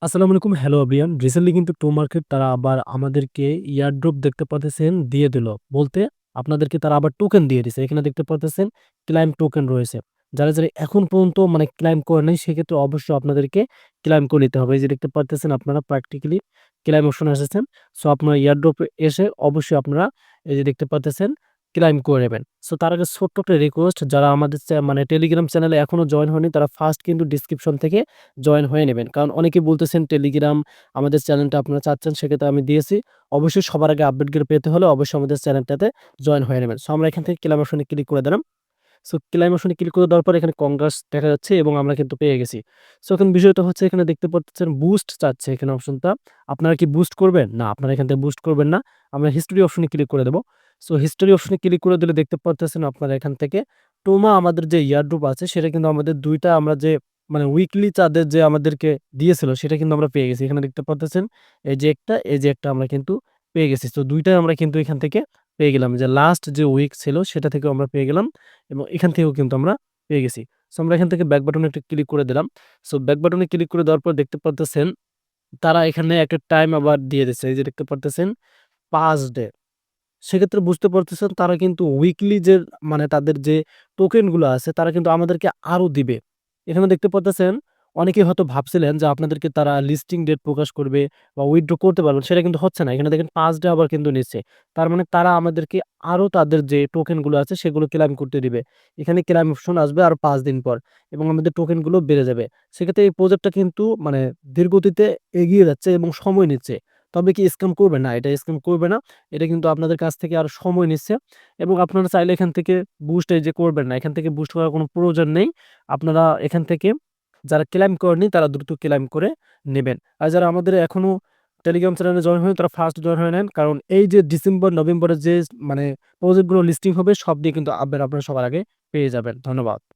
আসসালামু আলাইকুম। Hello everyone. Recently কিন্তু টো মার্কেট তারা আবার আমাদেরকে এয়ারড্রপ দেখতে পারতেছেন দিয়ে দিল। বলতে আপনাদেরকে তারা আবার টোকেন দিয়ে দিছে। এখানে দেখতে পারতেছেন ক্লাইম টোকেন রয়েছে। যারা এখন পর্যন্ত মানে ক্লাইম করে নাই সেক্ষেত্রে অবশ্যই আপনাদেরকে ক্লাইম করে নিতে হবে। এই যে দেখতে পারতেছেন আপনারা প্র্যাকটিক্যালি ক্লাইম অপশনে এসেছেন। সো আপনারা এয়ারড্রপে এসে অবশ্যই আপনারা এই যে দেখতে পারতেছেন ক্লাইম করে নেবেন। সো তার আগে ছোট্ট একটা রিকোয়েস্ট, যারা আমাদের মানে টেলিগ্রাম চ্যানেলে এখনো জয়েন হয়নি তারা ফার্স্ট কিন্তু ডেসক্রিপশন থেকে জয়েন হয়ে নেবেন। কারণ অনেকেই বলতেছেন টেলিগ্রাম আমাদের চ্যানেলটা আপনারা চাচ্ছেন, সেক্ষেত্রে আমি দিয়েছি। অবশ্যই সবার আগে আপডেটগুলো পেতে হলে অবশ্যই আমাদের চ্যানেলটাতে জয়েন হয়ে নেবেন। সো আমরা এখান থেকে ক্লেম অপশনে ক্লিক করে দিলাম। সো ক্লেম অপশনে ক্লিক করে দেওয়ার পর এখানে কনগ্রাটস দেখা যাচ্ছে এবং আমরা কিন্তু পেয়ে গেছি। সো এখন বিষয়টা হচ্ছে এখানে দেখতে পাচ্ছেন বুস্ট চাচ্ছে এখানে অপশনটা। আপনারা কি বুস্ট করবেন? না, আপনারা এখান থেকে বুস্ট করবেন না। আমরা হিস্টোরি অপশনে ক্লিক করে দেব। সো হিস্টোরি অপশনে ক্লিক করে দিলে দেখতে পারতেছেন আপনারা এখান থেকে টোমা আমাদের যে ইয়ারড্রপ আছে সেটা কিন্তু আমাদের ২ টা আমরা যে মানে উইকলি চাঁদের যে আমাদেরকে দিয়েছিল সেটা কিন্তু আমরা পেয়ে গেছি। এখানে দেখতে পারতেছেন এই যে একটা, এই যে একটা আমরা কিন্তু পেয়ে গেছি। তো ২ টাই আমরা কিন্তু এখান থেকে পেয়ে গেলাম। যে লাস্ট যে উইক ছিল সেটা থেকেও আমরা পেয়ে গেলাম এবং এখান থেকেও কিন্তু আমরা পেয়ে গেছি। সো আমরা এখান থেকে ব্যাক বাটনে একটা ক্লিক করে দিলাম। সো ব্যাক বাটনে ক্লিক করে দেওয়ার পর দেখতে পারতেছেন তারা এখানে একটা টাইম আবার দিয়ে দিচ্ছে। এই যে দেখতে পারতেছেন ৫ ডে। সেক্ষেত্রে বুঝতে পারতেছেন তারা কিন্তু উইকলি যে মানে তাদের যে টোকেন গুলো আছে তারা কিন্তু আমাদেরকে আরো দিবে। এখানে দেখতে পারতেছেন অনেকেই হয়তো ভাবছিলেন যে আপনাদেরকে তারা লিস্টিং ডেট প্রকাশ করবে বা উইথড্র করতে পারবেন, সেটা কিন্তু হচ্ছে না। এখানে দেখেন ৫ ডে আবার কিন্তু নিচ্ছে। তার মানে তারা আমাদেরকে আরো তাদের যে টোকেন গুলো আছে সেগুলো ক্লেইম করতে দিবে। এখানে ক্লেইম অপশন আসবে আরো ৫ দিন পর এবং আমাদের টোকেন গুলো বেড়ে যাবে। সেক্ষেত্রে এই প্রজেক্টটা কিন্তু মানে ধীরগতিতে এগিয়ে যাচ্ছে এবং সময় নিচ্ছে। তবে কি স্ক্যাম করবে? না, এটা স্ক্যাম করবে না। এটা কিন্তু আপনাদের কাছ থেকে আরো সময় নিচ্ছে এবং আপনারা চাইলে এখান থেকে বুস্ট এই যে করবেন না। এখান থেকে বুস্ট করার কোনো প্রয়োজন নেই। আপনারা এখান থেকে যারা ক্লেইম করেনি তারা দ্রুত ক্লেইম করে নেবেন। আর যারা আমাদের এখনো টেলিগ্রাম চ্যানেলে জয়েন হয়নি তারা ফার্স্ট জয়েন হয়ে নেন। কারণ এই যে ডিসেম্বর, নভেম্বরের যে মানে প্রজেক্ট গুলো লিস্টিং হবে সব দিয়ে কিন্তু আপডেট আপনারা সবার আগে পেয়ে যাবেন। ধন্যবাদ।